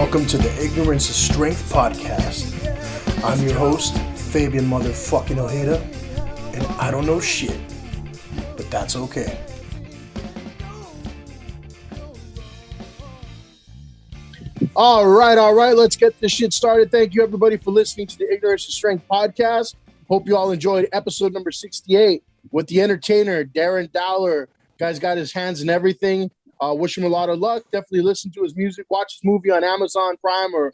Welcome to the Ignorance is Strength podcast. I'm your host, Fabian motherfucking Ojeda, and I don't know shit, but that's okay. All right, let's get this shit started. Thank you everybody for listening to the Ignorance is Strength podcast. Hope you all enjoyed episode number 68 with the entertainer, Darren Dowler. Guy's got his hands in everything. Wish him a lot of luck. Definitely listen to his music. Watch his movie on Amazon Prime or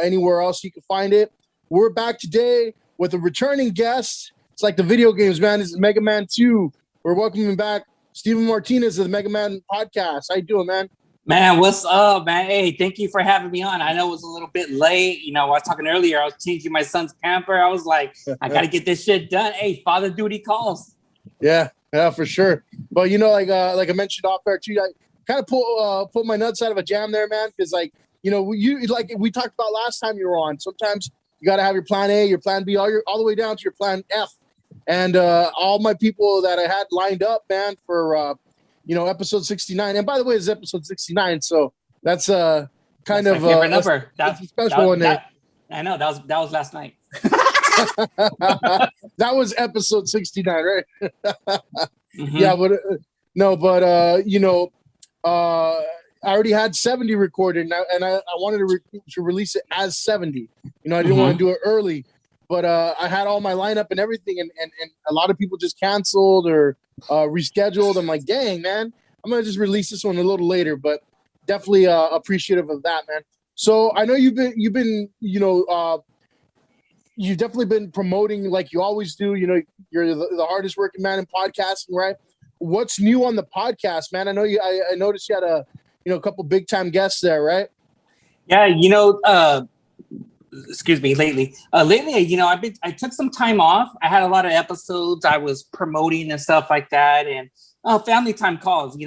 anywhere else you can find it. We're back today with a returning guest. It's like the video games, man. This is MegaMan 2. We're welcoming back Stephen Martinez of the MegaMan podcast. How you doing, man? Man, what's up, man? Hey, thank you for having me on. I know it was a little bit late. You know, I was talking earlier. I was changing my son's pamper. I was like, I got to get this shit done. Hey, father duty calls. Yeah, for sure. But, you know, like I mentioned off air, too, I kind of put my nuts out of a jam there, man, because, like, you know, like we talked about last time you were on, sometimes you got to have your plan A, your plan B, all the way down to your plan F. And all my people that I had lined up, man, for episode 69. And by the way, it's episode 69, so that's my favorite number. That's a special one there. I know that was last night. That was episode 69, right? Mm-hmm. Yeah, but I already had 70 recorded, and I wanted to release it as 70. You know, I didn't want to do it early, but I had all my lineup and everything, and a lot of people just canceled or rescheduled. I'm like, dang, man, I'm gonna just release this one a little later, but definitely appreciative of that, man. So I know you've definitely been promoting like you always do. You know, you're the hardest working man in podcasting, right? What's new on the podcast, man? I know you. I noticed you had a couple big time guests there, right? Yeah, excuse me. Lately, I took some time off. I had a lot of episodes I was promoting and stuff like that, and family time calls,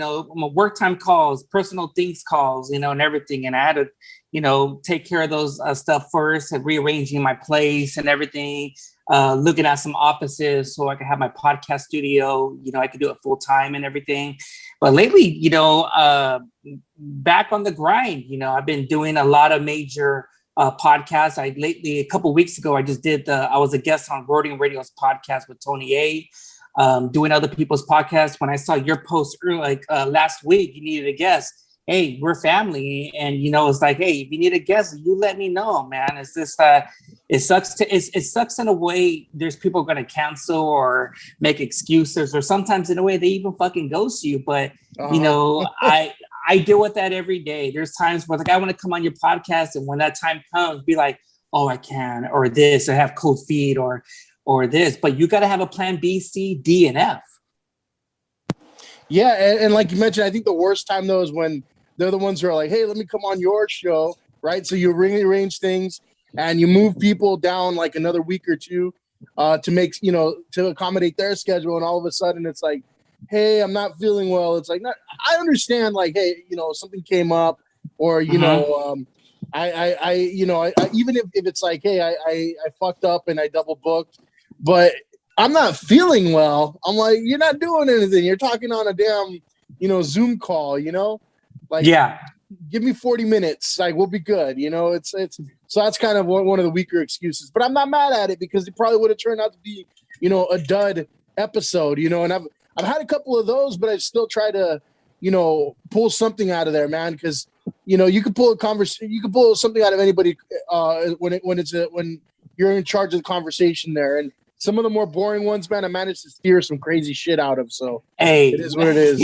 work time calls, personal things calls, and everything. And I had to, take care of those stuff first and rearranging my place and everything. Looking at some offices so I could have my podcast studio, I could do it full time and everything. But lately, back on the grind, I've been doing a lot of major podcasts. A couple of weeks ago, I was a guest on Roading Radio's podcast with Tony A, doing other people's podcasts. When I saw your post last week, you needed a guest. Hey, we're family, and it's like, hey, if you need a guest, you let me know, man. It's just it sucks in a way. There's people going to cancel or make excuses, or sometimes in a way they even fucking ghost you. But I deal with that every day. There's times where I want to come on your podcast, and when that time comes, be like, oh, I can, or this, I have cold feet, or this. But you got to have a plan B, C, D, and F. Yeah, and like you mentioned, I think the worst time though is when they're the ones who are like, hey, let me come on your show, right? So you rearrange things and you move people down like another week or two to make, to accommodate their schedule. And all of a sudden it's like, hey, I'm not feeling well. It's like, I understand, like, hey, something came up, or, I even if it's like, hey, I fucked up and I double booked, but I'm not feeling well. I'm like, you're not doing anything. You're talking on a damn, Zoom call, like, yeah, give me 40 minutes. Like, we'll be good. It's so that's kind of one of the weaker excuses, but I'm not mad at it because it probably would have turned out to be, a dud episode, and I've had a couple of those, but I still try to, pull something out of there, man. Cause you can pull you can pull something out of anybody when you're in charge of the conversation there. And some of the more boring ones, man, I managed to steer some crazy shit out of. So hey, it is what it is.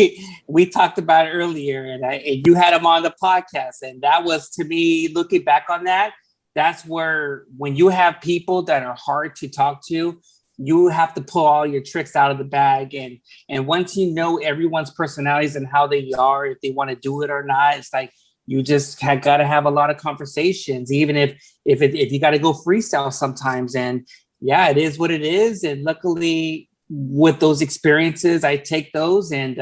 We talked about it earlier, and you had him on the podcast, and that was, to me, looking back on that, that's where when you have people that are hard to talk to, you have to pull all your tricks out of the bag, and once you know everyone's personalities and how they are, if they want to do it or not, it's like you just got to have a lot of conversations, even if you got to go freestyle sometimes. And yeah, it is what it is. And luckily, with those experiences, I take those, and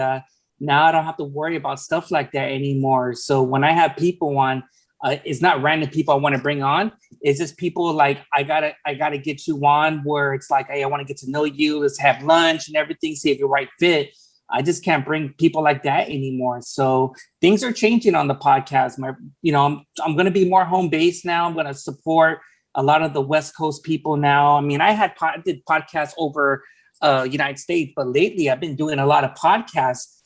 now I don't have to worry about stuff like that anymore. So when I have people on, it's not random people I want to bring on. It's just people like, I gotta get you on where it's like, hey, I want to get to know you. Let's have lunch and everything. See if you're right fit. I just can't bring people like that anymore. So things are changing on the podcast. I'm going to be more home based now. I'm going to support a lot of the West Coast people now. I mean, I did podcasts over United States, but lately I've been doing a lot of podcasts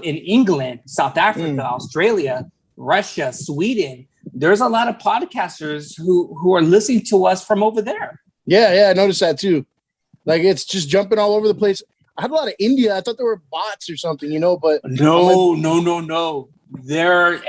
in England, South Africa, Australia, Russia, Sweden. There's a lot of podcasters who are listening to us from over there. Yeah, I noticed that too. Like it's just jumping all over the place. I had a lot of India. I thought there were bots or something, but no. They're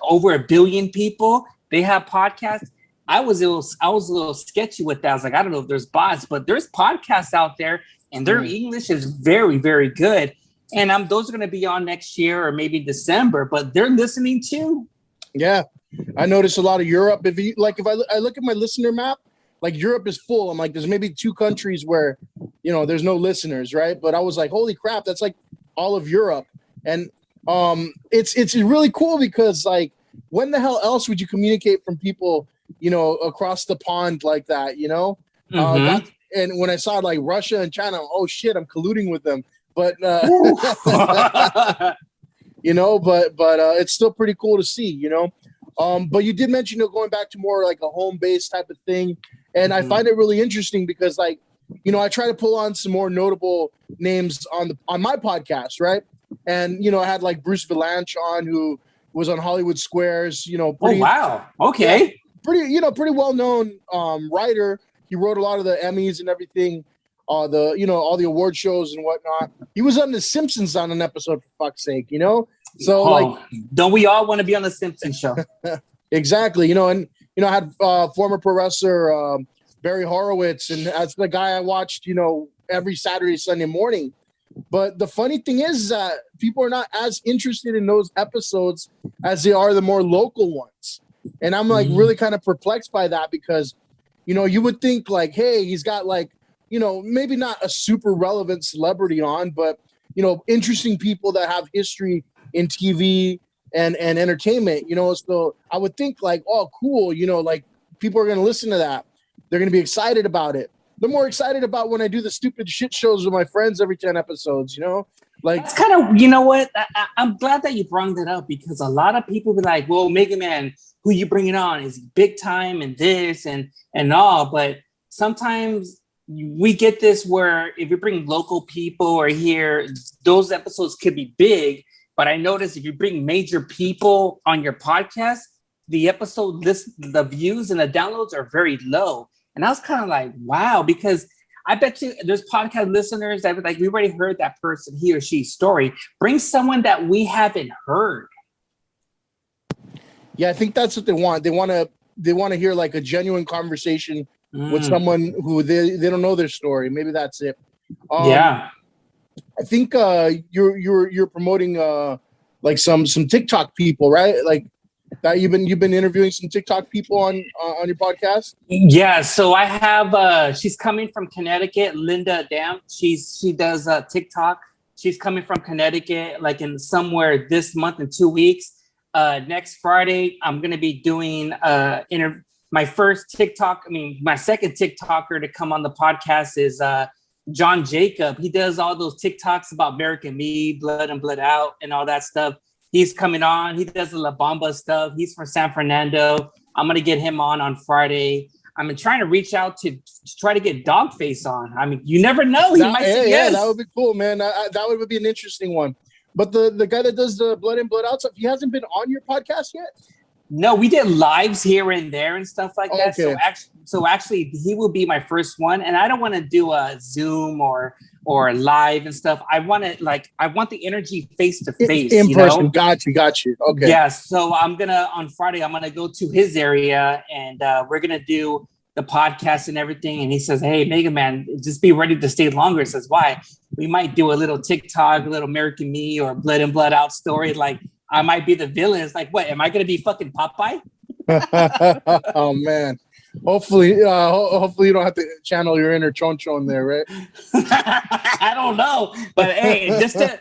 over 1 billion people. They have podcasts. I was a little sketchy with that. I was like, I don't know if there's bots, but there's podcasts out there, and their English is very, very good. And those are going to be on next year or maybe December, but they're listening too. Yeah, I noticed a lot of Europe. If I look at my listener map, like Europe is full. I'm like, there's maybe 2 countries where, there's no listeners, right? But I was like, holy crap, that's like all of Europe. And it's really cool because like, when the hell else would you communicate from people, across the pond like that, and when I saw like Russia and China, oh shit, I'm colluding with them. But it's still pretty cool to see, but you did mention going back to more like a home-based type of thing. And I find it really interesting because like, I try to pull on some more notable names on my podcast, right? And I had like Bruce Vilanch on, who was on Hollywood Squares, oh wow, okay, yeah, pretty well-known writer. He wrote a lot of the Emmys and everything, all the award shows and whatnot. He was on The Simpsons on an episode, for fuck's sake, So don't we all want to be on The Simpsons show? Exactly, and I had former pro wrestler Barry Horowitz, and that's the guy I watched, every Saturday, Sunday morning. But the funny thing is that people are not as interested in those episodes as they are the more local ones. And I'm like really kind of perplexed by that because, you would think like, hey, he's got like, maybe not a super relevant celebrity on, but, interesting people that have history in TV and entertainment, so I would think like, oh, cool. Like people are going to listen to that. They're going to be excited about it. They're more excited about when I do the stupid shit shows with my friends every 10 episodes, like that's kind of, you know what? I'm glad that you brought that up because a lot of people be like, well, MegaMan, who you bringing on is big time and this and all. But sometimes we get this where if you bring local people or here, those episodes could be big. But I noticed if you bring major people on your podcast, the episode list, the views and the downloads are very low. And I was kind of like, wow, because I bet you there's podcast listeners that were like, we already heard that person, he or she's story. Bring someone that we haven't heard. Yeah, I think that's what they want. They want to hear like a genuine conversation with someone who they don't know their story. Maybe that's it. Yeah. I think you're promoting like some TikTok people, right? Like that you've been interviewing some TikTok people on your podcast. Yeah, so I have she's coming from Connecticut, Linda Dam. She does TikTok. She's coming from Connecticut, like in somewhere this month in 2 weeks. Next Friday, I'm gonna be doing my first TikTok. My second TikToker to come on the podcast is John Jacob. He does all those TikToks about American Me, Blood and Blood Out, and all that stuff. He's coming on. He does the La Bamba stuff. He's from San Fernando. I'm going to get him on Friday. I'm trying to reach out to try to get Dogface on. You never know. He might say yes. Yeah, that would be cool, man. That would be an interesting one. But the guy that does the Blood and Blood Out stuff, he hasn't been on your podcast yet? No, we did lives here and there and stuff like that. Okay. So actually, he will be my first one. And I don't want to do a Zoom or live and stuff. I want the energy face to face. In person. Got you. Okay. Yeah. So on Friday, I'm gonna go to his area and we're gonna do the podcast and everything. And he says, hey, MegaMan, just be ready to stay longer. He says, why? We might do a little TikTok, a little American Me or Blood and Blood Out story. Like I might be the villain. It's like, what? Am I gonna be fucking Popeye? Oh man. Hopefully you don't have to channel your inner choncho in there, right? I don't know, but hey,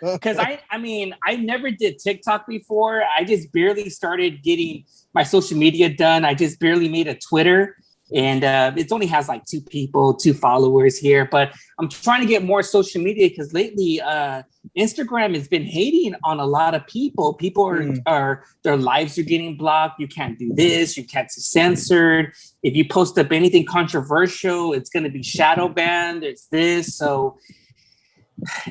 because I never did TikTok before. I just barely started getting my social media done. I just barely made a Twitter, And it only has like 2 followers here, but I'm trying to get more social media because lately Instagram has been hating on a lot of people. People are their lives are getting blocked. You can't do this. You can't be censored. If you post up anything controversial, it's going to be shadow banned. It's this. So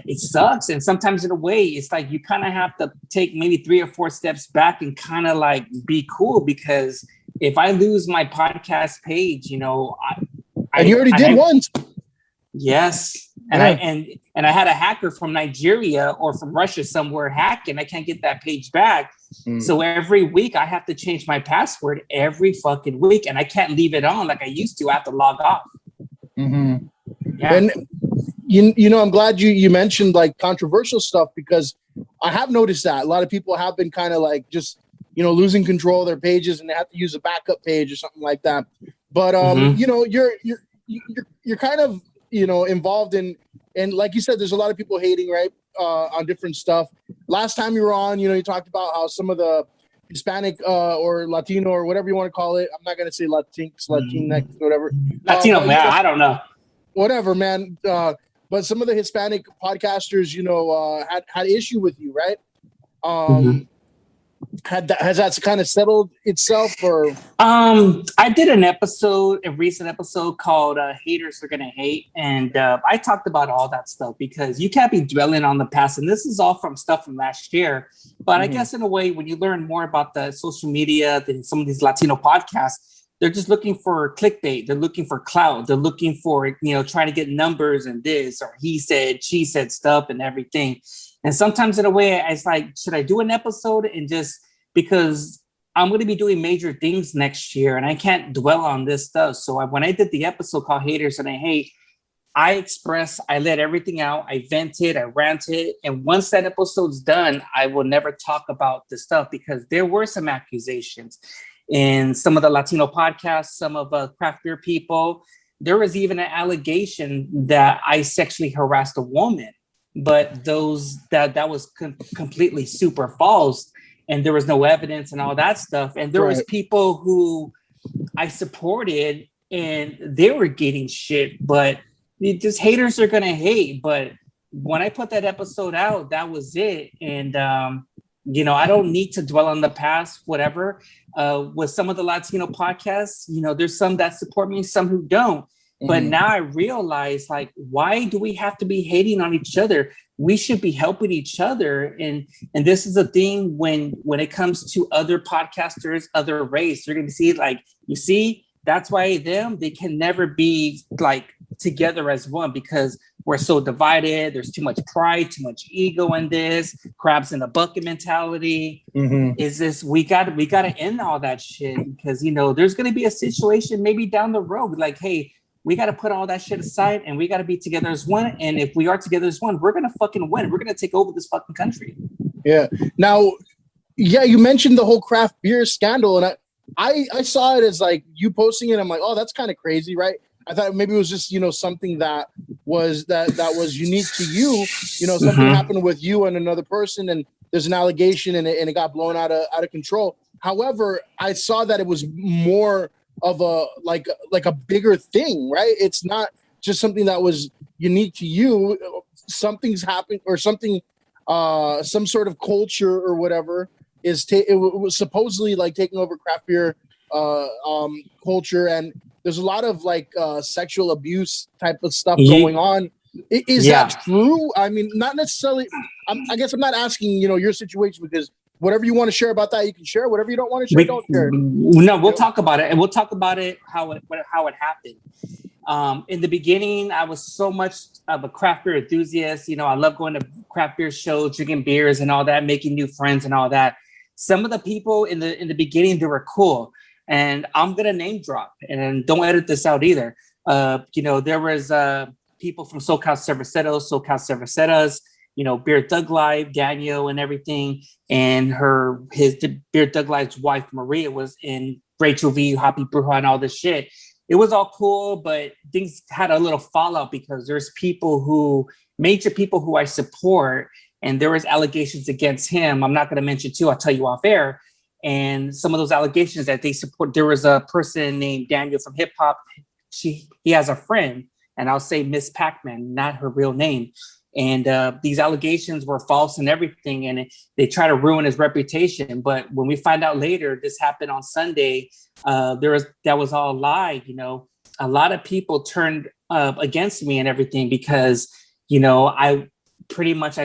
it sucks. And sometimes in a way, it's like you kind of have to take maybe 3 or 4 steps back and kind of like be cool, because if I lose my podcast page, you know, and you already did once. Yes. And I had a hacker from Nigeria or from Russia somewhere hack, and I can't get that page back. So every week I have to change my password every fucking week, and I can't leave it on like I used to. I have to log off. Yeah. And you know, I'm glad you mentioned like controversial stuff, because I have noticed that a lot of people have been kind of like just, you know, losing control of their pages, and they have to use a backup page or something like that. But you know, you're kind of, you know, involved in, and like you said, there's a lot of people hating, right, on different stuff. Last time you were on, you know, you talked about how some of the Hispanic or Latino or whatever you want to call it. I'm not gonna say Latinx, Latinx, whatever. Latino, man, I don't know. Whatever, man. But some of the Hispanic podcasters, you know, had issue with you, right? Has that kind of settled itself, or? I did a recent episode called "Haters Are Gonna Hate," and I talked about all that stuff because you can't be dwelling on the past, and this is all from stuff from last year. But I guess in a way, when you learn more about the social media than some of these Latino podcasts, they're just looking for clickbait. They're looking for clout. They're looking for, you know, trying to get numbers and this or he said, she said stuff and everything. And sometimes in a way, it's like, should I do an episode and just because I'm going to be doing major things next year and I can't dwell on this stuff. So when I did the episode called Haters and I Hate, I let everything out. I vented, I ranted. And once that episode's done, I will never talk about this stuff because there were some accusations in some of the Latino podcasts, some of craft beer people. There was even an allegation that I sexually harassed a woman, but that was completely super false. And there was no evidence and all that stuff. And there was people who I supported and they were getting shit, but just haters are going to hate. But when I put that episode out, that was it. And, you know, I don't need to dwell on the past, whatever. With some of the Latino podcasts, you know, there's some that support me, some who don't. But now I realize, like, why do we have to be hating on each other? We should be helping each other. And this is a thing when it comes to other podcasters, other race, you're going to see, like, you see, that's why they can never be like together as one because we're so divided. There's too much pride, too much ego in this, crabs in a bucket mentality. Is this, we got to end all that shit because, you know, there's going to be a situation maybe down the road, like, hey, we got to put all that shit aside and we got to be together as one. And if we are together as one, we're going to fucking win. We're going to take over this fucking country. Yeah. Now, yeah, you mentioned the whole craft beer scandal, and I saw it as like you posting it. I'm like, oh, that's kind of crazy, right? I thought maybe it was just, you know, something that was unique to you. You know, something happened with you and another person, and there's an allegation, and it got blown out of control. However, I saw that it was more of a like a bigger thing, right? It's not just something that was unique to you. Something's happened, or something, some sort of culture or whatever it was supposedly like taking over craft beer culture, and there's a lot of like sexual abuse type of stuff going on. Is that true? I mean, not necessarily. I guess I'm not asking, you know, your situation, because whatever you want to share about that, you can share. Whatever you don't want to share, don't share. No, we'll talk about it, and we'll talk about it how it happened. In the beginning, I was so much of a craft beer enthusiast. You know, I love going to craft beer shows, drinking beers and all that, making new friends and all that. Some of the people in the beginning, they were cool. And I'm going to name drop, and don't edit this out either. You know, there was people from SoCal Cerveceros, you know, Beer Thug Life, Daniel and everything. And his Beer Thug Life's wife, Maria, was in Rachel V, Hoppy Bruja and all this shit. It was all cool, but things had a little fallout because there's major people who I support, and there was allegations against him. I'm not going to mention too, I'll tell you off air. and some of those allegations that they support. There was a person named Daniel from hip hop. He has a friend, and I'll say Miss Pac-Man, not her real name. And these allegations were false and everything, and they try to ruin his reputation. But when we find out later, this happened on Sunday. That was all a lie. You know, a lot of people turned against me and everything because, you know, I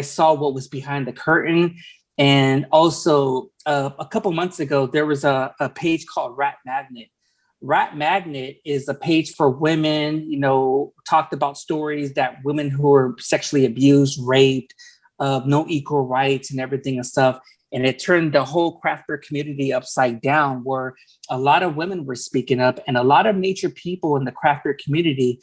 saw what was behind the curtain. And also, a couple months ago, there was a page called Rat Magnet. Rat Magnet is a page for women, you know, talked about stories that women who were sexually abused, raped, no equal rights and everything and stuff. And it turned the whole craft beer community upside down, where a lot of women were speaking up, and a lot of major people in the craft beer community,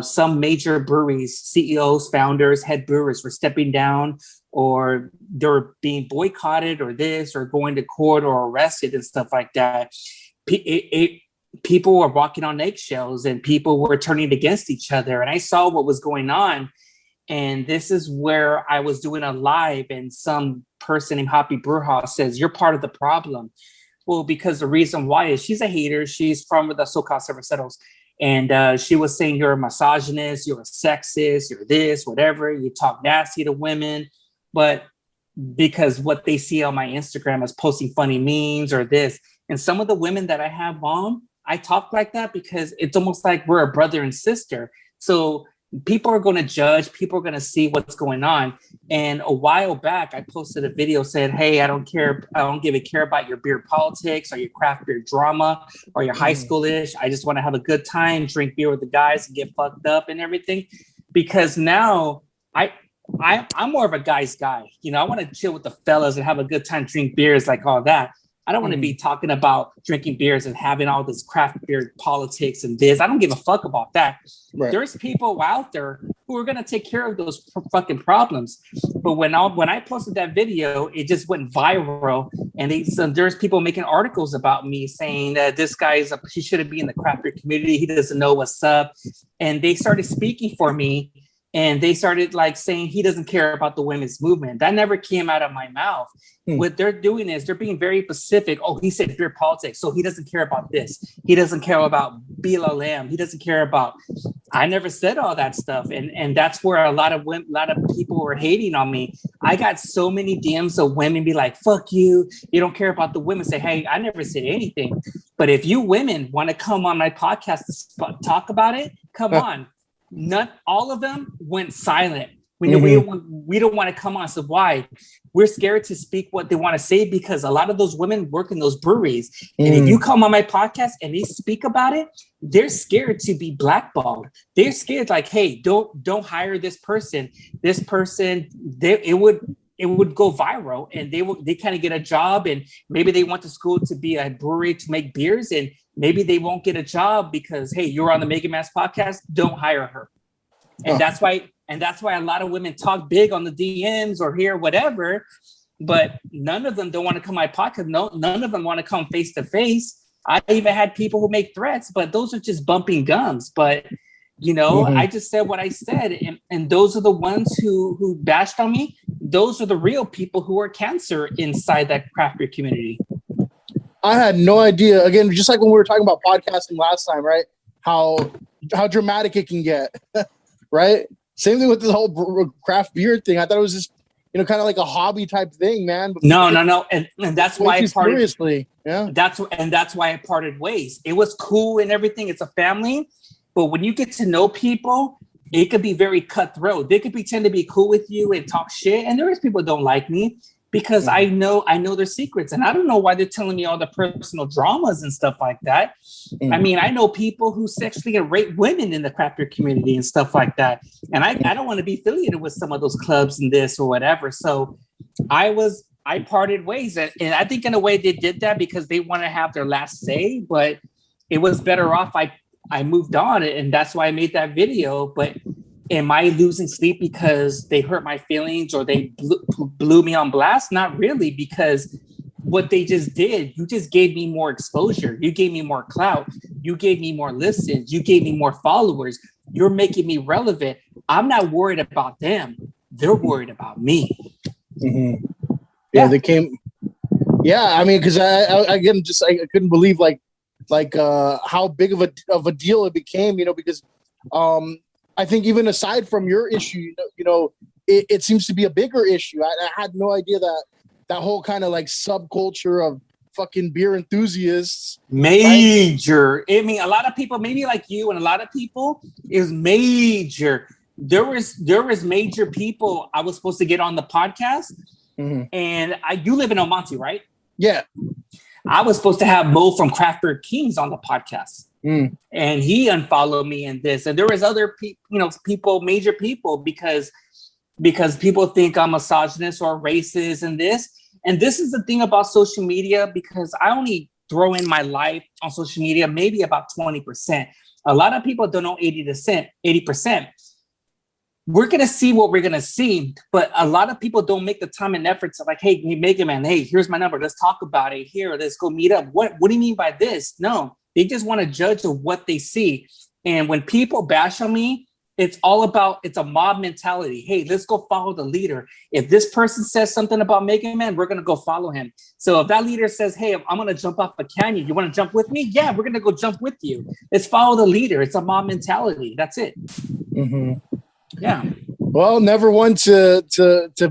some major breweries, CEOs, founders, head brewers were stepping down, or they're being boycotted or this, or going to court or arrested and stuff like that. People were walking on eggshells and people were turning against each other. And I saw what was going on. And this is where I was doing a live, and some person named Hoppy Brewhouse says, "You're part of the problem." Well, because the reason why is she's a hater. She's from the SoCal Cerveceros. And she was saying, "You're a misogynist, you're a sexist, you're this, whatever. You talk nasty to women." But because what they see on my Instagram is posting funny memes or this. And some of the women that I have on, I talk like that because it's almost like we're a brother and sister. So people are going to judge, people are going to see what's going on. And a while back, I posted a video saying, "Hey, I don't care about your beer politics or your craft beer drama or your high schoolish. I just want to have a good time, drink beer with the guys and get fucked up and everything." Because now I'm more of a guy's guy. You know, I want to chill with the fellas and have a good time, drink beers, like all that. I don't want to be talking about drinking beers and having all this craft beer politics and this. I don't give a fuck about that. Right. There's people out there who are going to take care of those fucking problems. But when I posted that video, it just went viral. And there's people making articles about me saying that this guy he shouldn't be in the craft beer community. He doesn't know what's up. And they started speaking for me. And they started like saying he doesn't care about the women's movement. That never came out of my mouth. What they're doing is they're being very specific. Oh, he said beer politics, so he doesn't care about this. He doesn't care about BLM. He doesn't care about. I never said all that stuff, and that's where a lot of people were hating on me. I got so many DMs of women be like, "Fuck you! You don't care about the women." Say, "Hey, I never said anything." But if you women want to come on my podcast to talk about it, come on. Not all of them went silent. We don't want to come on. So why? We're scared to speak what they want to say because a lot of those women work in those breweries. And if you come on my podcast and they speak about it, they're scared to be blackballed. They're scared like, "Hey, don't hire this person. This person, it would go viral, and they kind of get a job, and maybe they went to school to be a brewery to make beers, and maybe they won't get a job because, hey, you're on the MegaMan podcast. Don't hire her." And that's why a lot of women talk big on the DMs or here, whatever, but none of them don't want to come on my podcast. No, none of them want to come face to face. I even had people who make threats, but those are just bumping gums. But you know, I just said what I said, and those are the ones who bashed on me. Those are the real people who are cancer inside that craft beer community. I had no idea. Again, just like when we were talking about podcasting last time, right? How dramatic it can get, right? Same thing with this whole craft beer thing. I thought it was just, you know, kind of like a hobby type thing, man. But no, and that's why I parted. Seriously, yeah. That's why I parted ways. It was cool and everything. It's a family, but when you get to know people, it could be very cutthroat. They could pretend to be cool with you and talk shit, and there is people who don't like me because I know their secrets, and I don't know why they're telling me all the personal dramas and stuff like that. I mean, I know people who sexually rape women in the craft beer community and stuff like that, and I don't want to be affiliated with some of those clubs and this or whatever. So I parted ways, and I think in a way they did that because they want to have their last say, but it was better off I moved on, and that's why I made that video. But am I losing sleep because they hurt my feelings or they blew me on blast? Not really, because what they just did, you just gave me more exposure. You gave me more clout. You gave me more listens. You gave me more followers. You're making me relevant. I'm not worried about them. They're worried about me. Yeah, they came. Yeah, I mean, because I again, just I couldn't believe how big of a deal it became, because I think even aside from your issue, it seems to be a bigger issue. I had no idea that whole kind of like subculture of fucking beer enthusiasts. Major. Right? I mean, a lot of people, maybe like you and a lot of people, is major. There was major people I was supposed to get on the podcast, and you live in El Monte, right? Yeah. I was supposed to have Mo from Craft Beer Kings on the podcast, and he unfollowed me in this. And there was other people, major people, because people think I'm misogynist or racist and this. And this is the thing about social media, because I only throw in my life on social media maybe about 20%. A lot of people don't know 80%. We're going to see what we're going to see, but a lot of people don't make the time and effort to like, hey, MegaMan, hey, here's my number. Let's talk about it here. Let's go meet up. What do you mean by this? No, they just want to judge of what they see. And when people bash on me, it's a mob mentality. Hey, let's go follow the leader. If this person says something about MegaMan, we're going to go follow him. So if that leader says, hey, I'm going to jump off a canyon, you want to jump with me? Yeah, we're going to go jump with you. Let's follow the leader. It's a mob mentality. That's it. Mm-hmm. Yeah. Well, never one to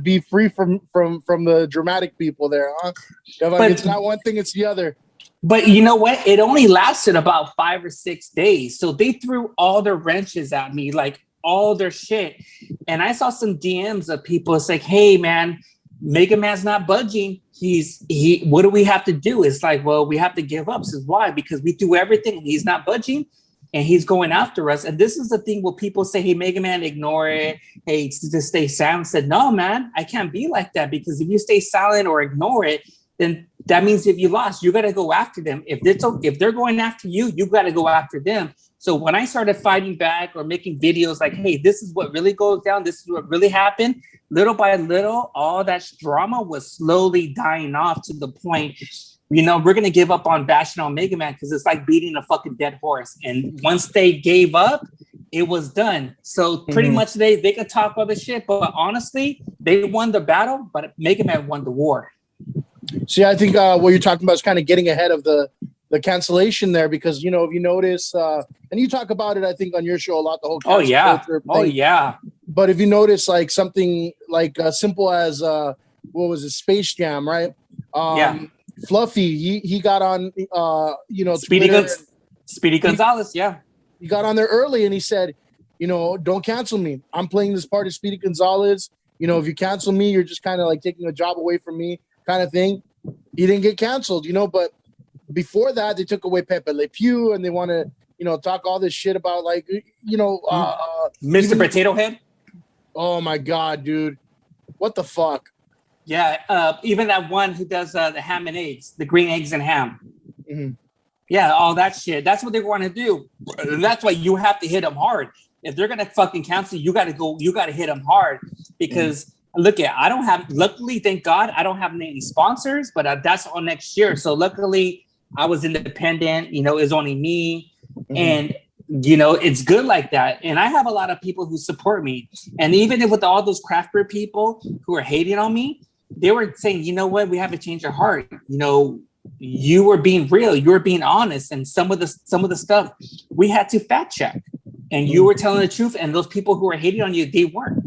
be free from the dramatic people there, huh? But it's not one thing, it's the other. But you know what? It only lasted about 5 or 6 days. So they threw all their wrenches at me, like all their shit. And I saw some DMs of people. It's like, hey, man, MegaMan's not budging. What do we have to do? It's like, well, we have to give up. Says why? Because we do everything. He's not budging. And he's going after us. And this is the thing where people say, hey, MegaMan, ignore it. Hey, just stay silent. I said, no, man, I can't be like that, because if you stay silent or ignore it, then that means if you lost, you got to go after them. If they're going after you, you got to go after them. So when I started fighting back or making videos like, hey, this is what really goes down, this is what really happened, little by little, all that drama was slowly dying off to the point, we're going to give up on bashing on MegaMan, because it's like beating a fucking dead horse. And once they gave up, it was done. So pretty much they could talk all the shit, but honestly, they won the battle, but MegaMan won the war. See, I think what you're talking about is kind of getting ahead of the cancellation there, because if you notice, and you talk about it, I think on your show a lot, the whole culture thing. But if you notice, like something like simple as what was it, Space Jam, right? Fluffy, he got on Speedy Gonzalez, he got on there early and he said, don't cancel me. I'm playing this part of Speedy Gonzalez. If you cancel me, you're just kind of like taking a job away from me, kind of thing. He didn't get canceled, but before that they took away Pepe Le Pew, and they want to talk all this shit about like Mr. Potato Head. Oh my god, dude, what the fuck? Even that one who does the ham and eggs, the green eggs and ham. All that shit. That's what they want to do, and that's why you have to hit them hard. If they're gonna fucking cancel you, got to hit them hard, because luckily, thank God, I don't have any sponsors, but that's on next year. So luckily I was independent, it's only me. And, it's good like that. And I have a lot of people who support me. And even with all those craft beer people who are hating on me, they were saying, you know what, we have to change our heart. You were being real, you were being honest. And some of the stuff we had to fact check, and you were telling the truth. And those people who were hating on you, they weren't.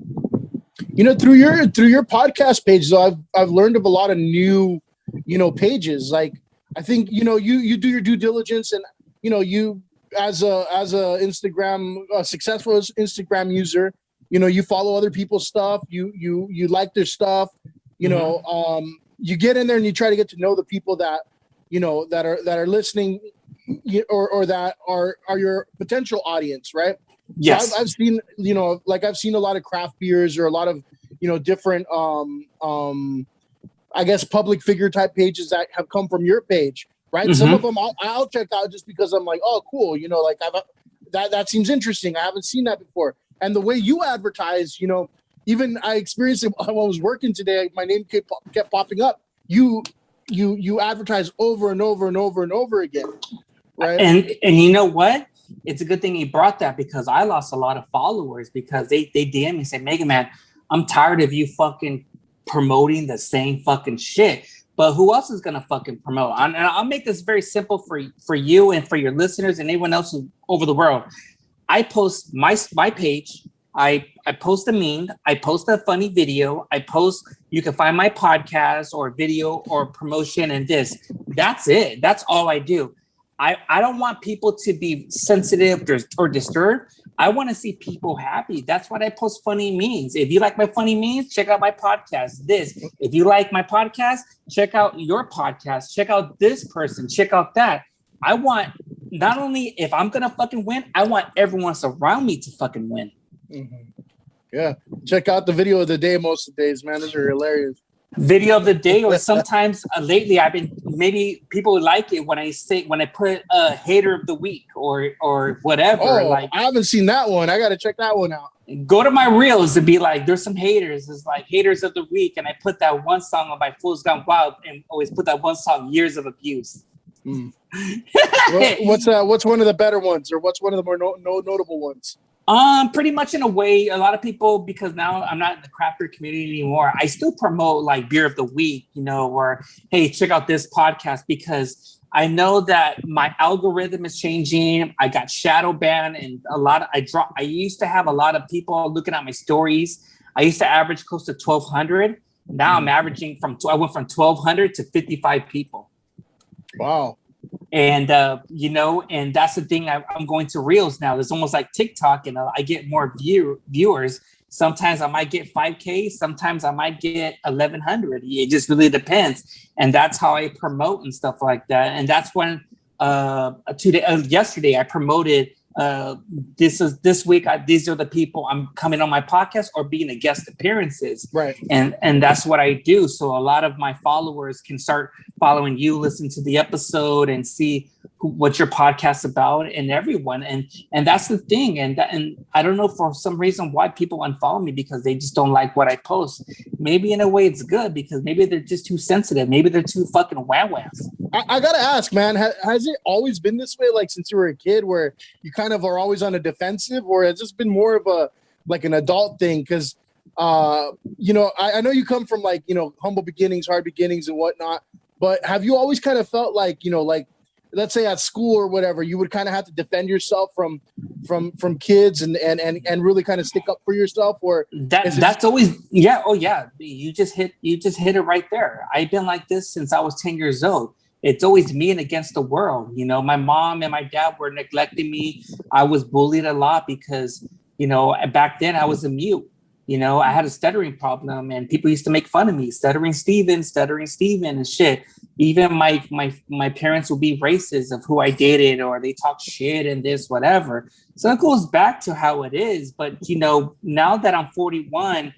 Through your podcast page, though, I've learned of a lot of new, pages. Like, I think, you do your due diligence, and, you as a successful Instagram user, you follow other people's stuff. You like their stuff, you get in there and you try to get to know the people that, that are listening, or that are your potential audience, right? Yes. So I've seen, I've seen a lot of craft beers, or a lot of, different, I guess, public figure type pages that have come from your page, right? Some of them I'll check out just because I'm like, oh, cool. That seems interesting. I haven't seen that before. And the way you advertise, even I experienced it while I was working today. My name kept popping up. You advertise over and over and over and over again, right? And you know what? It's a good thing he brought that, because I lost a lot of followers because they DM me and say, MegaMan, I'm tired of you fucking promoting the same fucking shit. But who else is gonna fucking promote? And I'll make this very simple for you and for your listeners and anyone else over the world. I post my page. I post a meme. I post a funny video. You can find my podcast or video or promotion and this. That's it. That's all I do. I don't want people to be sensitive or disturbed. I want to see people happy. That's why I post funny memes. If you like my funny memes, check out my podcast. If you like my podcast, check out your podcast. Check out this person. Check out that. I want, not only if I'm going to fucking win, I want everyone around me to fucking win. Mm-hmm. Yeah. Check out the video of the day most of the days, man. Those are hilarious. Video of the day, or sometimes lately maybe people would like it when I put a hater of the week or whatever. Oh, like, I haven't seen that one. I got to check that one out. Go to my reels and be like, there's some haters. It's like haters of the week. And I put that one song on my Fools Gone Wild and always put that one song, Years of Abuse. Mm. What's one of the better ones, or what's one of the more notable ones? Pretty much in a way, a lot of people, because now I'm not in the craft beer community anymore, I still promote like beer of the week, or hey, check out this podcast, because I know that my algorithm is changing. I got shadow banned, and I used to have a lot of people looking at my stories. I used to average close to 1,200. Now I'm averaging I went from 1,200 to 55 people. Wow. And, and that's the thing. I'm going to Reels now. It's almost like TikTok, and I get more viewers. Sometimes I might get 5K. Sometimes I might get 1,100. It just really depends. And that's how I promote and stuff like that. And that's when yesterday I promoted this week. These are the people I'm coming on my podcast or being a guest appearances. Right. And that's what I do. So a lot of my followers can start following you, listen to the episode and see what your podcast's about, and everyone. And that's the thing. And I don't know for some reason why people unfollow me, because they just don't like what I post. Maybe in a way it's good, because maybe they're just too sensitive. Maybe they're too fucking wham-whams. I gotta ask, man, has it always been this way, like since you were a kid, where you kind of are always on a defensive, or has this been more of an adult thing? Because I know you come from humble beginnings, hard beginnings and whatnot, but have you always kind of felt like, let's say at school or whatever, you would kind of have to defend yourself from kids and really kind of stick up for yourself? Or that's always, yeah. Oh yeah. You just hit it right there. I've been like this since I was 10 years old. It's always me and against the world. My mom and my dad were neglecting me. I was bullied a lot because, back then I was a mute. I had a stuttering problem, and people used to make fun of me, stuttering Steven and shit. Even my parents would be racist of who I dated, or they talk shit and this, whatever. So it goes back to how it is. But, now that I'm 41,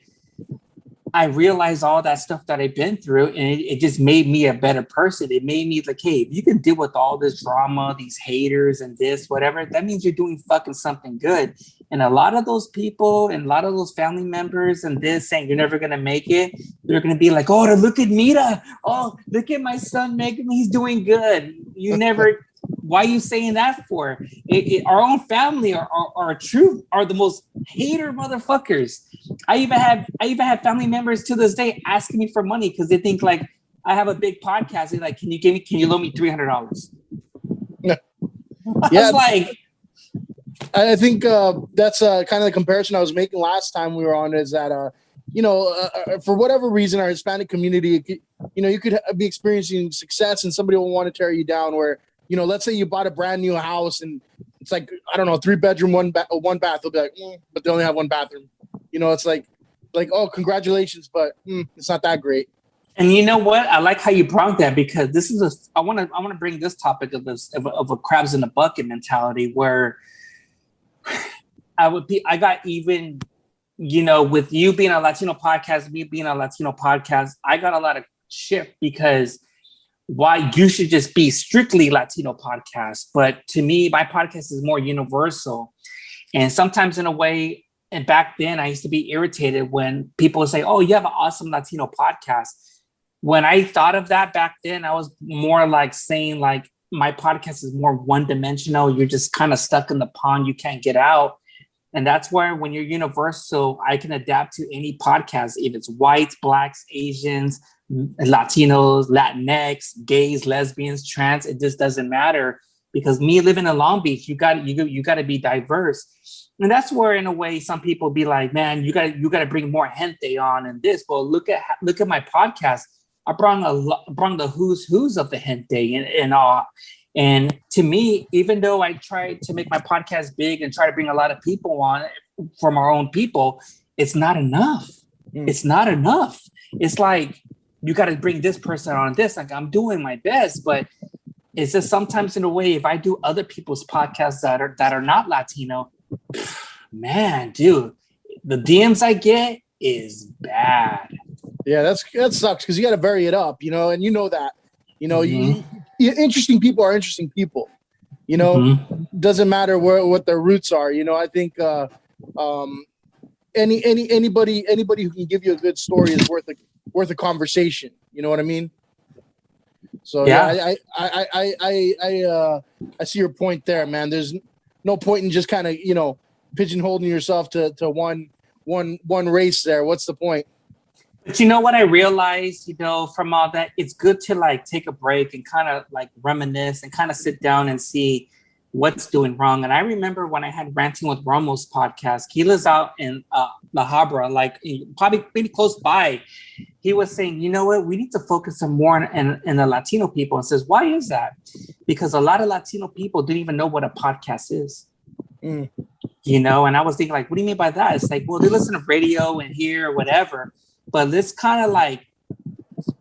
I realized all that stuff that I've been through, and it just made me a better person. It made me like, hey, if you can deal with all this drama, these haters and this, whatever, that means you're doing fucking something good. And a lot of those people and a lot of those family members and this saying you're never going to make it, they're going to be like, oh, look at Mita. Oh, look at my son, MegaMan. He's doing good. You never... Why are you saying that for? Our own family are the most hater motherfuckers. I even have family members to this day asking me for money because they think like I have a big podcast. They're like, can you loan me $300? Yeah. I was like, I think that's kind of the comparison I was making last time we were on, is that for whatever reason, our Hispanic community, you could be experiencing success and somebody will want to tear you down. Where let's say you bought a brand new house and it's like, I don't know, 3-bedroom, one bath. They'll be like, but they only have one bathroom. It's like, oh, congratulations, but it's not that great. And you know what? I like how you brought that, because this is I want to bring this topic of a crabs in a bucket mentality, where I got even, with you being a Latino podcast, me being a Latino podcast, I got a lot of shit because why you should just be strictly Latino podcast. But to me, my podcast is more universal. And sometimes in a way, and back then I used to be irritated when people would say, oh, you have an awesome Latino podcast. When I thought of that back then, I was more like saying like, my podcast is more one-dimensional. You're just kind of stuck in the pond. You can't get out. And that's where when you're universal, I can adapt to any podcast, if it's whites, blacks, Asians, Latinos, Latinx, gays, lesbians, trans. It just doesn't matter, because me living in Long Beach, you got to be diverse. And that's where, in a way, some people be like, man, you got to bring more gente on and this. Well, look at my podcast. I brought the who's of the gente and all. And to me, even though I try to make my podcast big and try to bring a lot of people on from our own people, it's not enough. It's not enough. It's like, you got to bring this person on this. Like, I'm doing my best, but it's just sometimes, in a way, if I do other people's podcasts that are not Latino, man, dude, the DMs I get is bad. Yeah, that sucks, because you got to vary it up, and you know that, interesting people are interesting people, doesn't matter what their roots are. I think anybody who can give you a good story is worth a conversation. You know what I mean? So yeah, I see your point there, man. There's no point in just kind of pigeonholing yourself to one race there. What's the point? But you know what I realized, from all that, it's good to like take a break and kind of like reminisce and kind of sit down and see what's doing wrong. And I remember when I had Ranting with Ramos podcast, he lives out in La Habra, like probably pretty close by. He was saying, you know what, we need to focus on more in the Latino people. And says, why is that? Because a lot of Latino people didn't even know what a podcast is. And I was thinking, like, what do you mean by that? It's like, well, they listen to radio and hear whatever, but let's kind of like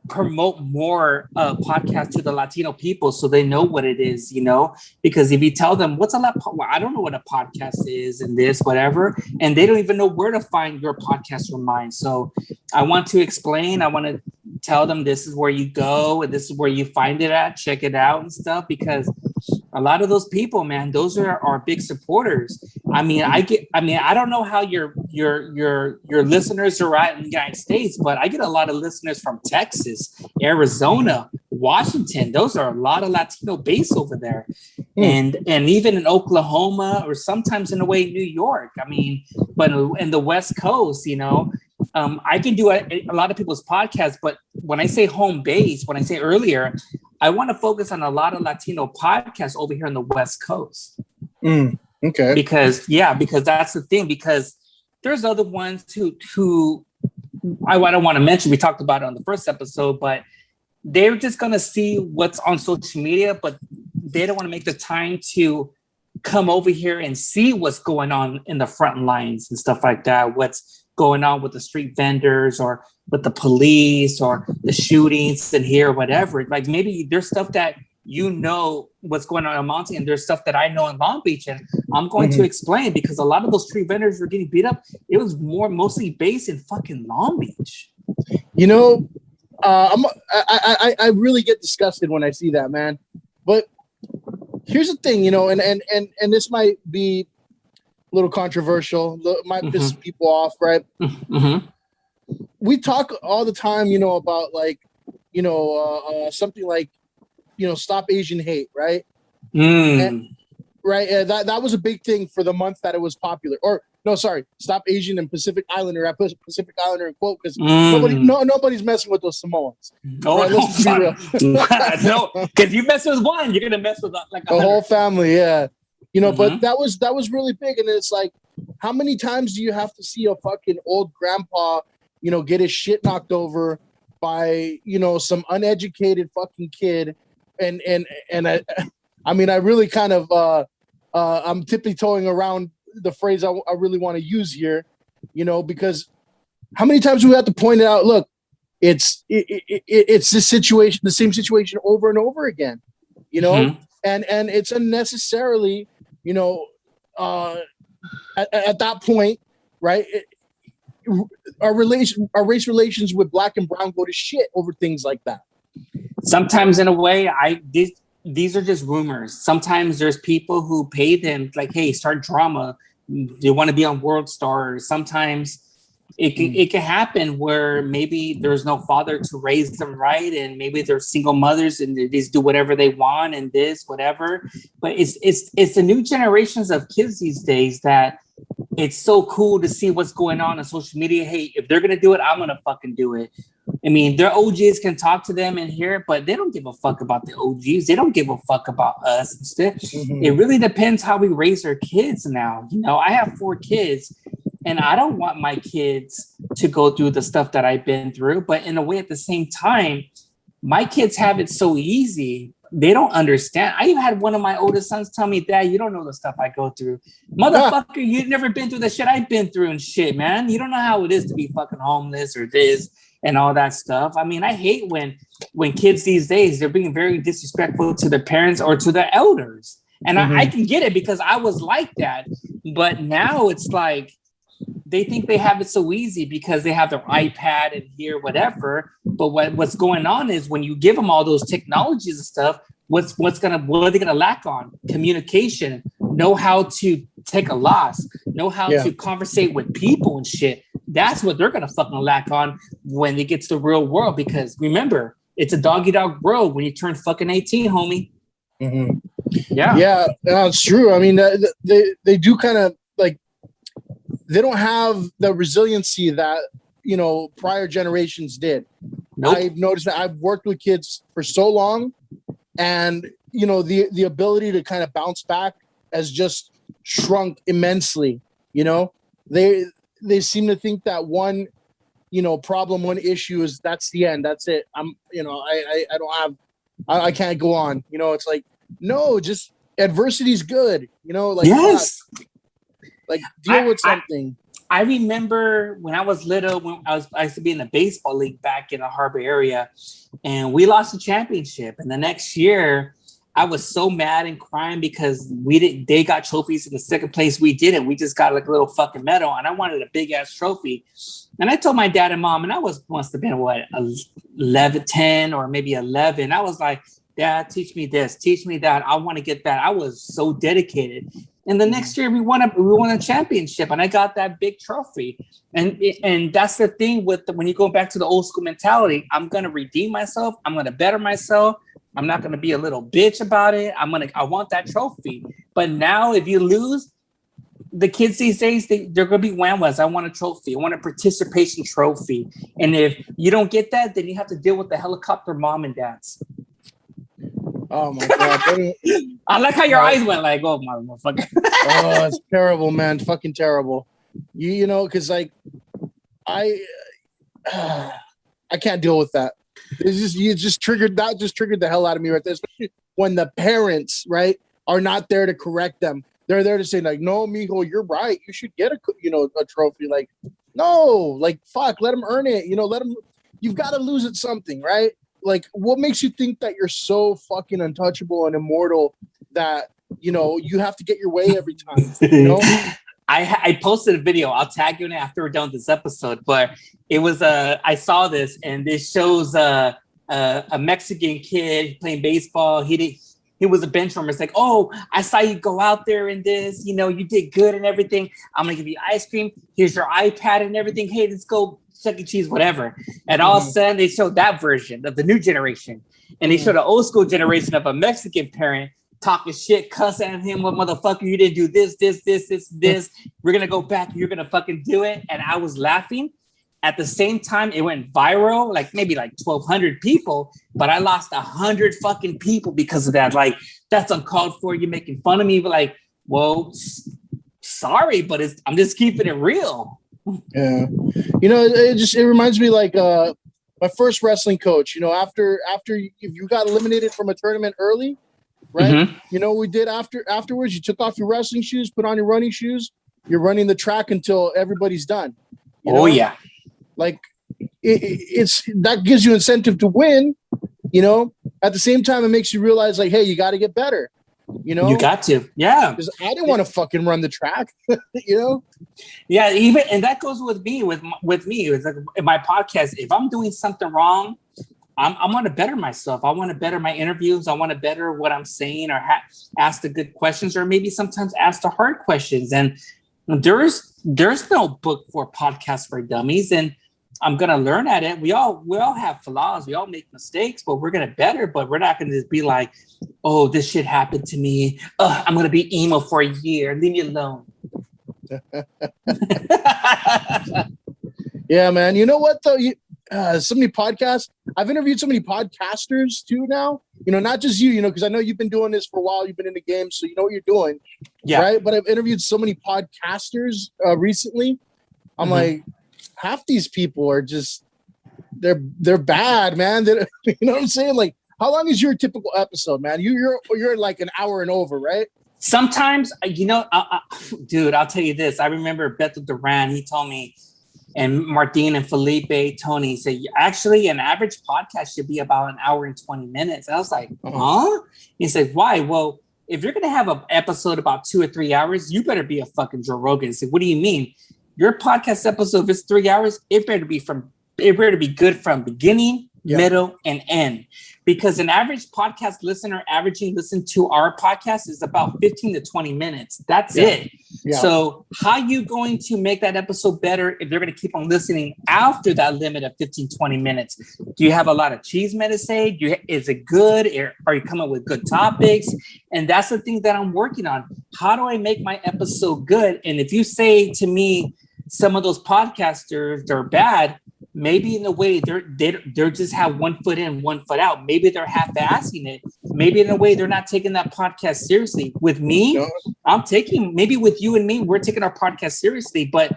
promote more podcasts to the Latino people so they know what it is, because if you tell them I don't know what a podcast is and this, whatever, and they don't even know where to find your podcast or mine. So I want to explain, I want to tell them this is where you go and this is where you find it at, check it out and stuff, because a lot of those people, man, those are our big supporters. I don't know how your listeners are at in the United States, but I get a lot of listeners from Texas, Arizona, Washington. Those are a lot of Latino base over there. And even in Oklahoma, or sometimes in a way New York. But in the West Coast, I can do a lot of people's podcasts, but when I say home base, when I say earlier, I want to focus on a lot of Latino podcasts over here on the West Coast. Okay. Because that's the thing, because there's other ones who I don't want to mention. We talked about it on the first episode, but they're just going to see what's on social media, but they don't want to make the time to come over here and see what's going on in the front lines and stuff like that. What's going on with the street vendors or with the police or the shootings and here, whatever. Like, maybe there's stuff that what's going on in Monty, and there's stuff that I know in Long Beach, and I'm going to explain, because a lot of those street vendors were getting beat up. It was mostly based in fucking Long Beach. I really get disgusted when I see that, man. But here's the thing, and this might be a little controversial, might piss people off, right? We talk all the time, about like, something like, Stop Asian Hate, right? And, right. That was a big thing for the month that it was popular. Or no, sorry, Stop Asian and Pacific Islander. I put Pacific Islander in quote because nobody's messing with those Samoans. Oh, right? Let's be real. No, because you mess with one, you're gonna mess with like the whole family. Yeah, But that was really big, and it's like, how many times do you have to see a fucking old grandpa, get his shit knocked over by some uneducated fucking kid, and I really kind of I'm tippy-toeing around the phrase I really want to use here, because how many times do we have to point it out? Look, it's this situation, the same situation over and over again, and it's unnecessarily, at that point, right? Our race relations with black and brown go to shit over things like that. Sometimes, in a way, these are just rumors. Sometimes there's people who pay them, like, hey, start drama. They want to be on World Star. Sometimes it can happen where maybe there's no father to raise them right, and maybe they're single mothers and they just do whatever they want and this, whatever. But it's the new generations of kids these days that it's so cool to see what's going on social media. Hey, if they're gonna do it, I'm gonna fucking do it. I mean, their OGs can talk to them and hear it, but they don't give a fuck about the OGs. They don't give a fuck about us. Mm-hmm. It really depends how we raise our kids now. You know, I have 4 kids, and I don't want my kids to go through the stuff that I've been through. But in a way, at the same time, my kids have it so easy. They don't understand. I even had one of my oldest sons tell me, Dad, you don't know the stuff I go through. Motherfucker, you've never been through the shit I've been through and shit, man. You don't know how it is to be fucking homeless or this and all that stuff. I mean, I hate when kids these days, they're being very disrespectful to their parents or to their elders. And I can get it because I was like that. But now it's like, they think they have it so easy because they have their iPad and here, whatever. But what's going on is when you give them all those technologies and stuff, what are they gonna lack on? Communication, know how to take a loss, know how to conversate with people and shit. That's what they're gonna fucking lack on when they get to the real world. Because remember, it's a dog-eat-dog world when you turn fucking 18, homie. Mm-hmm. Yeah, it's true. I mean, they do kind of like. They don't have the resiliency that, you know, prior generations did. Nope. I've noticed that. I've worked with kids for so long, and, you know, the ability to kind of bounce back has just shrunk immensely. You know, they seem to think that one, you know, problem, one issue is that's the end. That's it. I can't go on. You know, it's like, no, just adversity is good. You know, like, yes. Like, deal with something. I remember when I was little, when I used to be in the baseball league back in the Harbor area, and we lost the championship. And the next year, I was so mad and crying because they got trophies in the second place. We didn't. We just got like a little fucking medal, and I wanted a big ass trophy. And I told my dad and mom, and I must have been 11, 10 or maybe 11. I was like, Dad, teach me this, teach me that. I want to get that. I was so dedicated. And the next year we won a championship, and I got that big trophy. And that's the thing when you go back to the old school mentality. I'm gonna redeem myself. I'm gonna better myself. I'm not gonna be a little bitch about it. I want that trophy. But now, if you lose, the kids these days, they're gonna be whamwas. I want a trophy. I want a participation trophy. And if you don't get that, then you have to deal with the helicopter mom and dads. Oh my God. I like how your eyes went like, oh my motherfucker. Oh, it's terrible, man. Fucking terrible. You know, because like I can't deal with that. You just triggered the hell out of me right there, especially when the parents, right, are not there to correct them. They're there to say, like, no, mijo, you're right. You should get a trophy. Like, no, like, fuck, let them earn it. You know, you've got to lose at something, right? Like, what makes you think that you're so fucking untouchable and immortal that, you know, you have to get your way every time? You know? I posted a video. I'll tag you in after we're done with this episode. But it was I saw this, and this shows a Mexican kid playing baseball. He was a bench warmer. It's like, oh, I saw you go out there in this. You know, you did good and everything. I'm gonna give you ice cream. Here's your iPad and everything. Hey, let's go Chuck E. Cheese, whatever. And all of a sudden, they showed that version of the new generation, and they showed the old school generation of a Mexican parent talking shit, cussing at him, what motherfucker, you didn't do this. We're gonna go back. You're gonna fucking do it. And I was laughing. At the same time, it went viral, like maybe like 1,200 people, but I lost 100 fucking people because of that. Like, that's uncalled for. You making fun of me, but like, well, sorry, but I'm just keeping it real. Yeah, you know, it reminds me like my first wrestling coach. You know, after if you got eliminated from a tournament early, right? Mm-hmm. You know what we did afterwards? You took off your wrestling shoes, put on your running shoes. You're running the track until everybody's done. You know? Yeah. Like it's that gives you incentive to win, you know. At the same time, it makes you realize, like, hey, you got to get better. You know, you got to, yeah. Because I didn't want to fucking run the track, you know. Yeah, and that goes with me. With me, it's like in my podcast. If I'm doing something wrong, I want to better myself. I want to better my interviews. I want to better what I'm saying, or ask the good questions, or maybe sometimes ask the hard questions. And there's no book for podcasts for dummies, and I'm gonna learn at it. We all have flaws. We all make mistakes, but we're gonna better. But we're not gonna just be like, "Oh, this shit happened to me. I'm gonna be emo for a year. Leave me alone." Yeah, man. You know what though? so many podcasts. I've interviewed so many podcasters too now. Not just you. Because I know you've been doing this for a while. You've been in the game, so you know what you're doing. Yeah. Right. But I've interviewed so many podcasters recently. I'm like, half these people are just they're bad, man. You know what I'm saying? Like, how long is your typical episode, man? You're like an hour and over, right? Sometimes, dude, I'll tell you this. I remember Beto Duran. He told me, and Martin and Felipe, Tony said, actually, an average podcast should be about an hour and 20 minutes. And I was like, huh? He said, why? Well, if you're going to have an episode about 2 or 3 hours, you better be a fucking Joe Rogan. I said, what do you mean? Your podcast episode, if it's 3 hours, it better be good from beginning, middle, and end. Because an average podcast listener listen to our podcast is about 15 to 20 minutes. That's it. Yeah. So how are you going to make that episode better if they're going to keep on listening after that limit of 15, 20 minutes? Do you have a lot of cheese to say? Is it good? Are you coming up with good topics? And that's the thing that I'm working on. How do I make my episode good? And if you say to me, some of those podcasters, they're bad, maybe in a way they're just have 1 foot in, 1 foot out. Maybe they're half-assing it. Maybe in a way they're not taking that podcast seriously. With me, maybe with you and me, we're taking our podcast seriously, but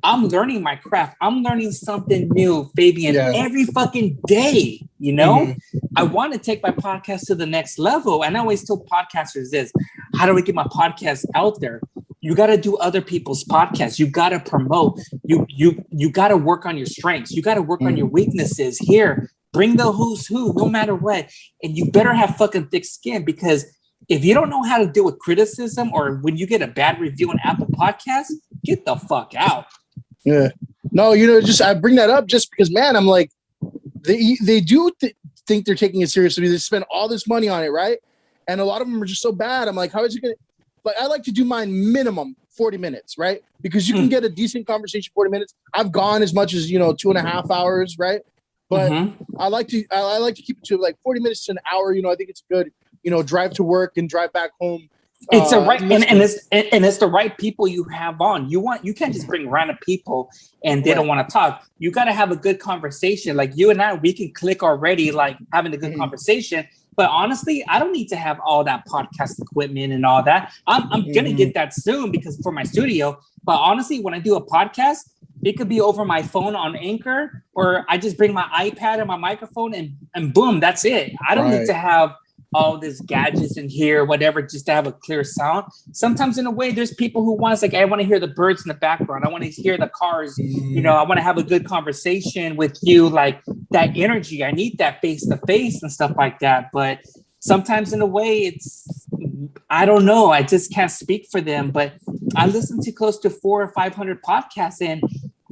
I'm learning my craft. I'm learning something new, Fabian, every fucking day. I want to take my podcast to the next level. And I always tell podcasters this: how do we get my podcast out there? You got to do other people's podcasts. You got to promote. You got to work on your strengths. You got to work on your weaknesses. Here, bring the who's who, no matter what. And you better have fucking thick skin, because if you don't know how to deal with criticism, or when you get a bad review on Apple Podcasts, get the fuck out. Yeah. No, I bring that up just because, man, I'm like, they do think they're taking it seriously. They spend all this money on it, right? And a lot of them are just so bad. I'm like, how is it going to? But I like to do mine minimum 40 minutes, right? Because you can get a decent conversation 40 minutes. I've gone as much as 2.5 hours, right? But I like to keep it to like 40 minutes to an hour. I think it's good. Drive to work and drive back home. It's a right, and it's the right people you have on. You can't just bring random people and they don't want to talk. You got to have a good conversation. Like you and I, we can click already, like having a good conversation. But honestly, I don't need to have all that podcast equipment and all that. I'm gonna get that soon because for my studio. But honestly, when I do a podcast, it could be over my phone on Anchor, or I just bring my iPad and my microphone and boom, that's it. I don't need to have all these gadgets in here, whatever, just to have a clear sound. Sometimes in a way, there's people who want, like, I want to hear the birds in the background. I want to hear the cars. I want to have a good conversation with you, like that energy. I need that face to face and stuff like that. But sometimes in a way, I don't know. I just can't speak for them. But I listen to close to 400 or 500 podcasts, and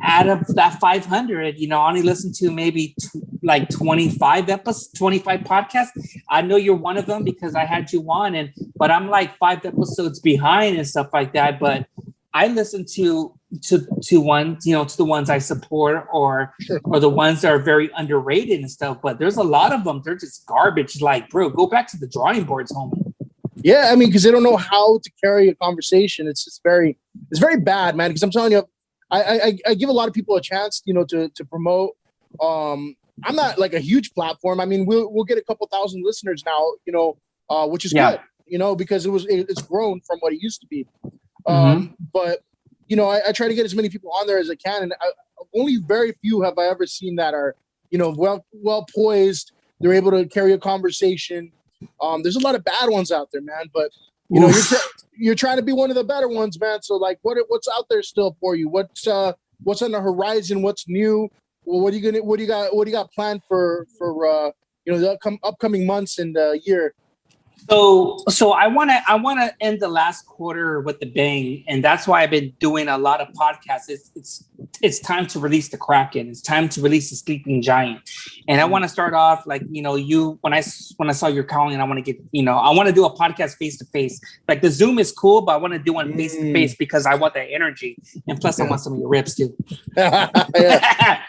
out of that 500, I only listen to maybe 25 podcasts. I know you're one of them because I had you on, but I'm like 5 episodes behind and stuff like that. But I listen to ones, to the ones I support or the ones that are very underrated and stuff. But there's a lot of them. They're just garbage. Like, bro, go back to the drawing boards, homie. Yeah, I mean, because they don't know how to carry a conversation. It's very bad, man. Because I'm telling you, I give a lot of people a chance, to promote. I'm not like a huge platform. I mean, we'll get a couple thousand listeners now, which is good, because it's grown from what it used to be. But I try to get as many people on there as I can, and only very few have I ever seen that are, well poised. They're able to carry a conversation. There's a lot of bad ones out there, man. But you're trying to be one of the better ones, man. So like, what's out there still for you? What's on the horizon? What's new? Well, what do you got planned for the upcoming months and year? So I want to end the last quarter with the bang, and that's why I've been doing a lot of podcasts. It's time to release the Kraken. It's time to release the Sleeping Giant, and I want to start off like you when I saw your calling. I want to get I want to do a podcast face to face. Like the Zoom is cool, but I want to do one face to face because I want that energy, and plus I want some of your rips too.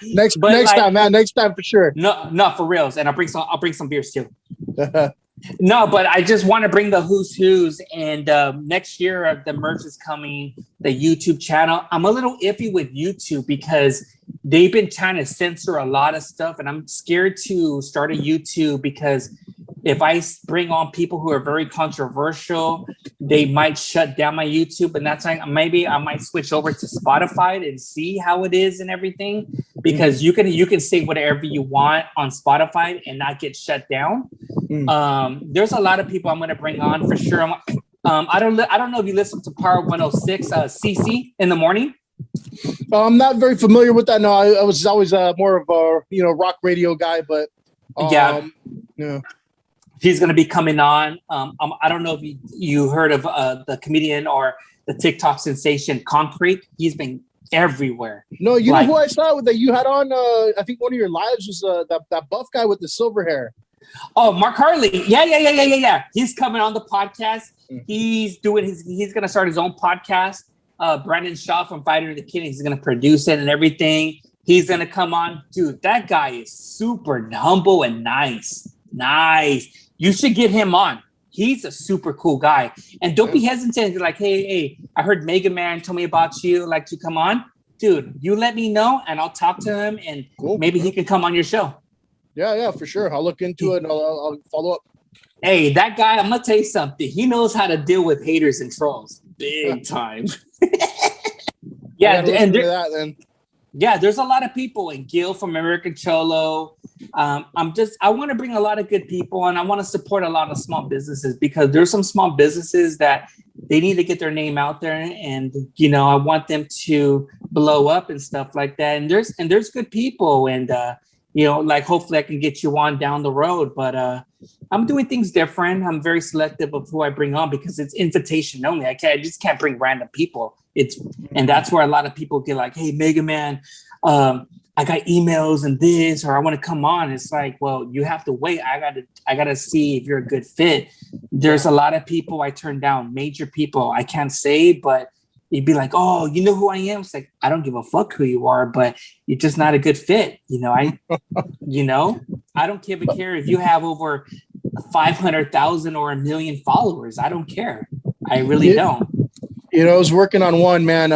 Next time, man. Next time for sure. No, for reals, and I'll bring some beers too. No, but I just want to bring the who's who's, and next year the merch is coming, the YouTube channel. I'm a little iffy with YouTube because they've been trying to censor a lot of stuff, and I'm scared to start a YouTube because if I bring on people who are very controversial, they might shut down my YouTube, and that's like maybe I might switch over to Spotify and see how it is and everything, because you can say whatever you want on Spotify and not get shut down. There's a lot of people I'm going to bring on for sure. I don't know if you listen to Power 106 CC in the morning. I'm not very familiar with that. No, I was always more of a rock radio guy, but yeah. He's going to be coming on. I don't know if you heard of the comedian or the TikTok sensation Concrete. He's been everywhere. No, you know who I saw that you had on? I think one of your lives was that buff guy with the silver hair. Oh, Mark Harley. Yeah. He's coming on the podcast. He's going to start his own podcast. Brandon Shaw from Fighter the Kid. He's going to produce it and everything. He's going to come on. Dude, that guy is super humble and nice. You should get him on. He's a super cool guy. And don't be hesitant. You're like, hey, I heard MegaMan told me about you. Like to come on. Dude, you let me know and I'll talk to him and maybe he can come on your show. Yeah, for sure. I'll look into it and I'll follow up. Hey, that guy, I'm going to tell you something. He knows how to deal with haters and trolls. Big time. There's a lot of people, and Gil from American Cholo. I want to bring a lot of good people, and I want to support a lot of small businesses because there's some small businesses that they need to get their name out there, and I want them to blow up and stuff like that. And there's good people, and hopefully I can get you on down the road. But I'm doing things different. I'm very selective of who I bring on because it's invitation only. I just can't bring random people. And that's where a lot of people get like, hey, MegaMan, I got emails and this, or I want to come on. It's like, well, you have to wait. I gotta see if you're a good fit. There's a lot of people I turn down, major people I can't say, but you'd be like, oh, you know who I am? It's like, I don't give a fuck who you are, but you're just not a good fit. I don't care if you have over 500,000 or 1 million followers. I don't care. I really don't. I was working on one, man.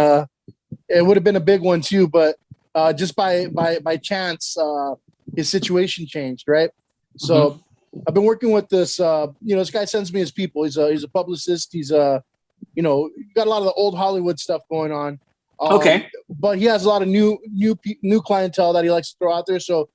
It would have been a big one too, but just by chance, his situation changed, right? So I've been working with this. This guy sends me his people. He's a publicist. He's got a lot of the old Hollywood stuff going on. But he has a lot of new clientele that he likes to throw out there. So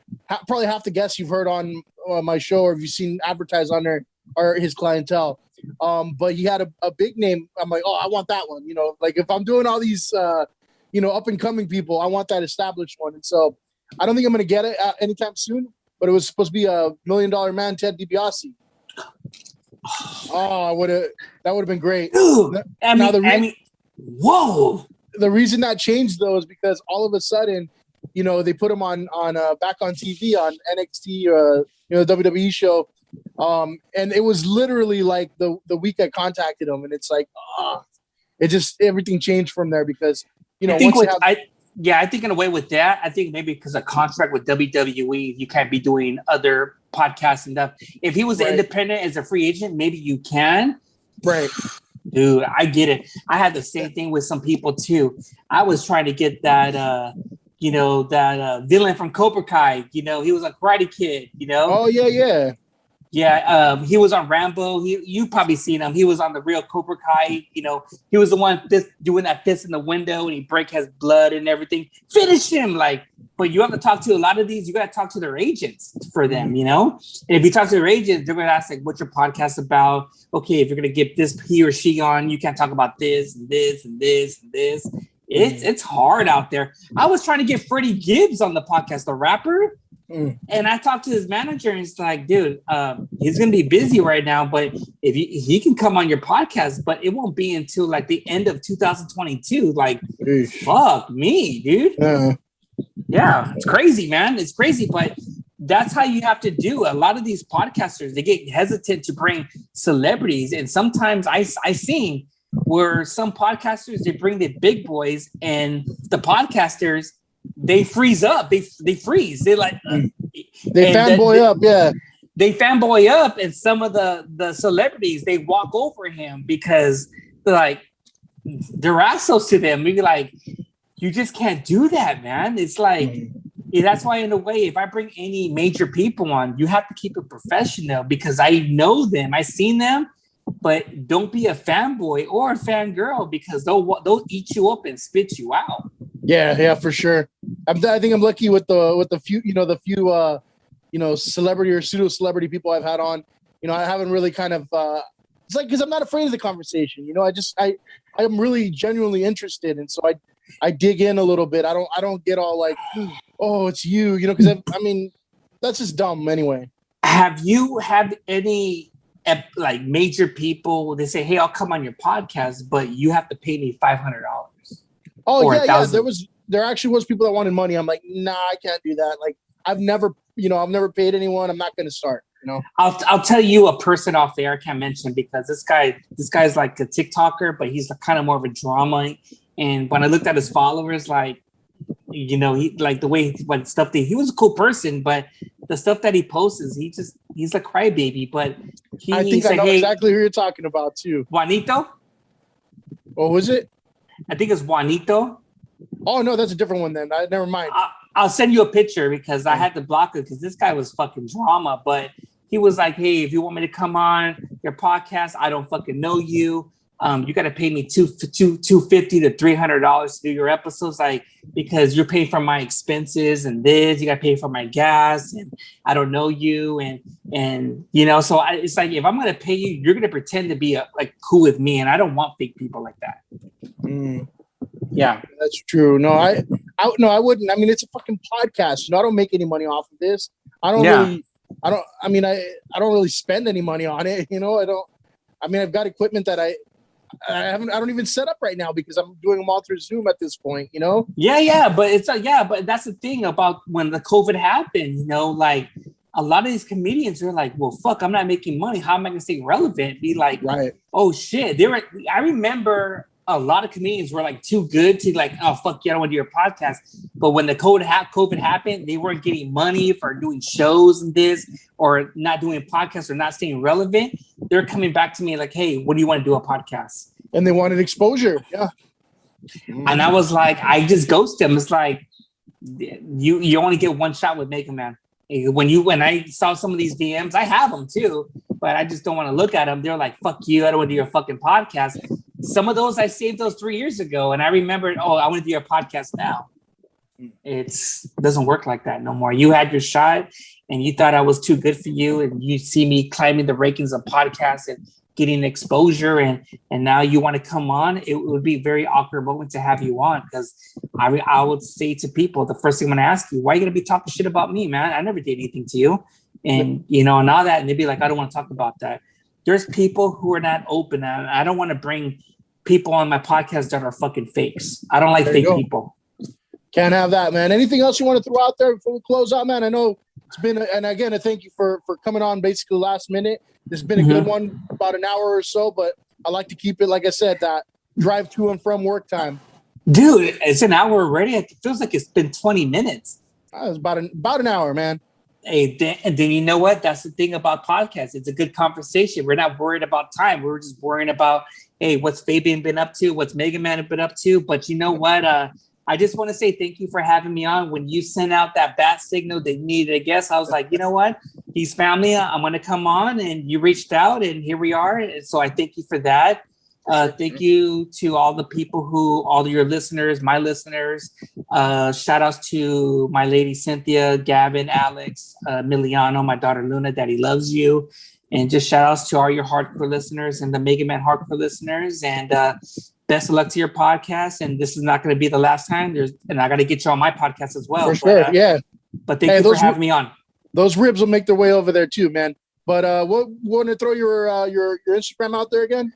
probably half the guests you've heard on my show or if you've seen advertised on there are his clientele. But he had a big name. I'm like, oh, I want that one. Like if I'm doing all these, up and coming people, I want that established one. And so I don't think I'm going to get it anytime soon, but it was supposed to be a $1 million man, Ted Dibiase. Oh, that would have been great. Dude, whoa. The reason that changed though is because all of a sudden, they put him on back on TV on NXT, WWE show. And it was literally like the week I contacted him, and it's like, everything changed from there because, I think in a way with that, I think maybe because of contract with WWE, you can't be doing other podcasts and stuff. If he was independent as a free agent, maybe you can. Right. Dude, I get it. I had the same thing with some people too. I was trying to get that, villain from Cobra Kai. He was a Karate Kid. Oh yeah. Yeah, he was on Rambo. You probably seen him. He was on the real Cobra Kai. He was the one doing that fist in the window, and he his blood and everything. Finish him, But you have to talk to a lot of these. You got to talk to their agents for them, And if you talk to their agents, they're going to ask what's your podcast about? Okay, if you're going to get this he or she on, you can't talk about this and this and this and this. It's hard out there. I was trying to get Freddie Gibbs on the podcast, the rapper. And I talked to his manager, and it's like, dude, he's gonna be busy right now, but if he can come on your podcast, but it won't be until the end of 2022. Fuck me, dude. Yeah, it's crazy, man. It's crazy, but that's how you have to do. A lot of these podcasters, they get hesitant to bring celebrities, and sometimes I seen where some podcasters, they bring the big boys, and the podcasters, they freeze up. They freeze. They fanboy up. Yeah. They fanboy up, and some of the celebrities, they walk over him because they're assholes to them. Maybe you just can't do that, man. It's like, that's why, in a way, if I bring any major people on, you have to keep it professional because I know them, I've seen them, but don't be a fanboy or a fangirl because they'll eat you up and spit you out. Yeah, for sure. I think I'm lucky with the few celebrity or pseudo celebrity people I've had on. I haven't really kind of. It's like because I'm not afraid of the conversation. I'm really genuinely interested, and so I dig in a little bit. I don't get all like, oh, it's you, because I mean, that's just dumb anyway. Have you had any like major people? They say, hey, I'll come on your podcast, but you have to pay me $500. Oh yeah. There actually was people that wanted money. I'm like, nah, I can't do that. Like I've never paid anyone. I'm not going to start. I'll tell you a person off there I can't mention because this guy's like a TikToker, but he's kind of more of a drama. And when I looked at his followers, like, he like the way he was a cool person, but the stuff that he posts is he's a crybaby. But I think I know exactly who you're talking about too. Juanito. What was it? I think it's Juanito. Oh no, that's a different one then. Never mind. I'll send you a picture because I had to block it because this guy was fucking drama. But he was like, hey, if you want me to come on your podcast, I don't fucking know you. You got to pay me $250 to $300 to do your episodes, like because you're paying for my expenses and this. You got to pay for my gas, and I don't know you, and So it's like if I'm gonna pay you, you're gonna pretend to be like cool with me, and I don't want fake people like that. Yeah, that's true. No, I wouldn't. I mean, it's a fucking podcast. I don't make any money off of this. I don't really spend any money on it. I've got equipment that I don't even set up right now because I'm doing them all through Zoom at this point, Yeah, but but that's the thing about when the COVID happened, like a lot of these comedians are like, well, fuck, I'm not making money. How am I going to stay relevant? Be like, right. Oh shit. I remember a lot of comedians were like too good to like, oh fuck yeah, I don't want to do your podcast. But when the COVID happened, they weren't getting money for doing shows and this, or not doing podcasts or not staying relevant. They're coming back to me like, hey, what do you want to do a podcast? And they wanted exposure. Yeah. And I was like, I just ghosted them. It's like you only get one shot with MegaMan. When I saw some of these DMs, I have them too, but I just don't want to look at them. They're like, fuck you, I don't want to do your fucking podcast. Some of those I saved those 3 years ago, and I remembered, oh, I want to do your podcast now. It doesn't work like that no more. You had your shot, and you thought I was too good for you, and you see me climbing the rankings of podcasts and getting exposure, and now you want to come on. It would be a very awkward moment to have you on because I would say to people, the first thing I'm going to ask you, why are you going to be talking shit about me, man? I never did anything to you. And, and all that, and they'd be like, I don't want to talk about that. There's people who are not open, and I don't want to bring people on my podcast that are fucking fakes. I don't like fake people. Can't have that, man. Anything else you want to throw out there before we close out, man? I know it's been, and again, I thank you for coming on basically last minute. This has been a good one, about an hour or so, but I like to keep it, like I said, that drive to and from work time. Dude, it's an hour already. It feels like it's been 20 minutes. It's about an hour, man. Hey, and then you know what? That's the thing about podcasts. It's a good conversation. We're not worried about time. We're just worrying about, hey, what's Fabian been up to? What's MegaMan been up to? But you know what? I just want to say thank you for having me on. When you sent out that bat signal that you needed a guest, I was like, you know what? He's family. I'm going to come on. And you reached out, and here we are. And so I thank you for that. Thank you to all the people all your listeners, my listeners. Shout outs to my lady Cynthia, Gavin, Alex, Miliano, my daughter Luna, Daddy loves you. And just shout outs to all your hardcore listeners and the MegaMan hardcore listeners. And best of luck to your podcast. And this is not going to be the last time. And I got to get you on my podcast as well. For sure, yeah. But thank you for having me on. Those ribs will make their way over there too, man. But want to throw your Instagram out there again?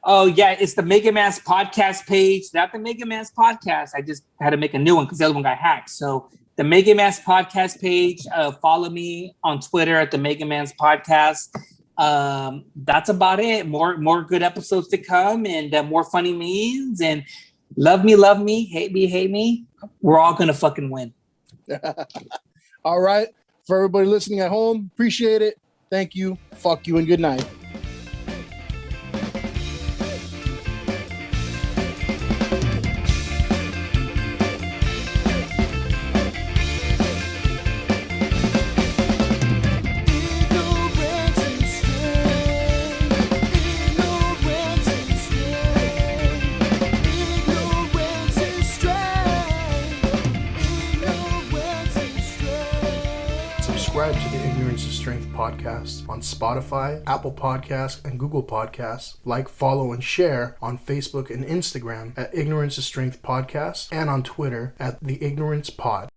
Oh, yeah. It's the MegaMan's podcast page, not the MegaMan's podcast. I just had to make a new one because the other one got hacked. So the MegaMan's podcast page, follow me on Twitter at the MegaMan's podcast. That's about it. More good episodes to come, and more funny memes, and love me, hate me. We're all going to fucking win. All right. For everybody listening at home, appreciate it. Thank you. Fuck you and good night. subscribe to the Ignorance is Strength podcast on Spotify, Apple Podcasts, and Google Podcasts. Like, follow, and share on Facebook and Instagram at Ignorance is Strength Podcast and on Twitter at The Ignorance Pod.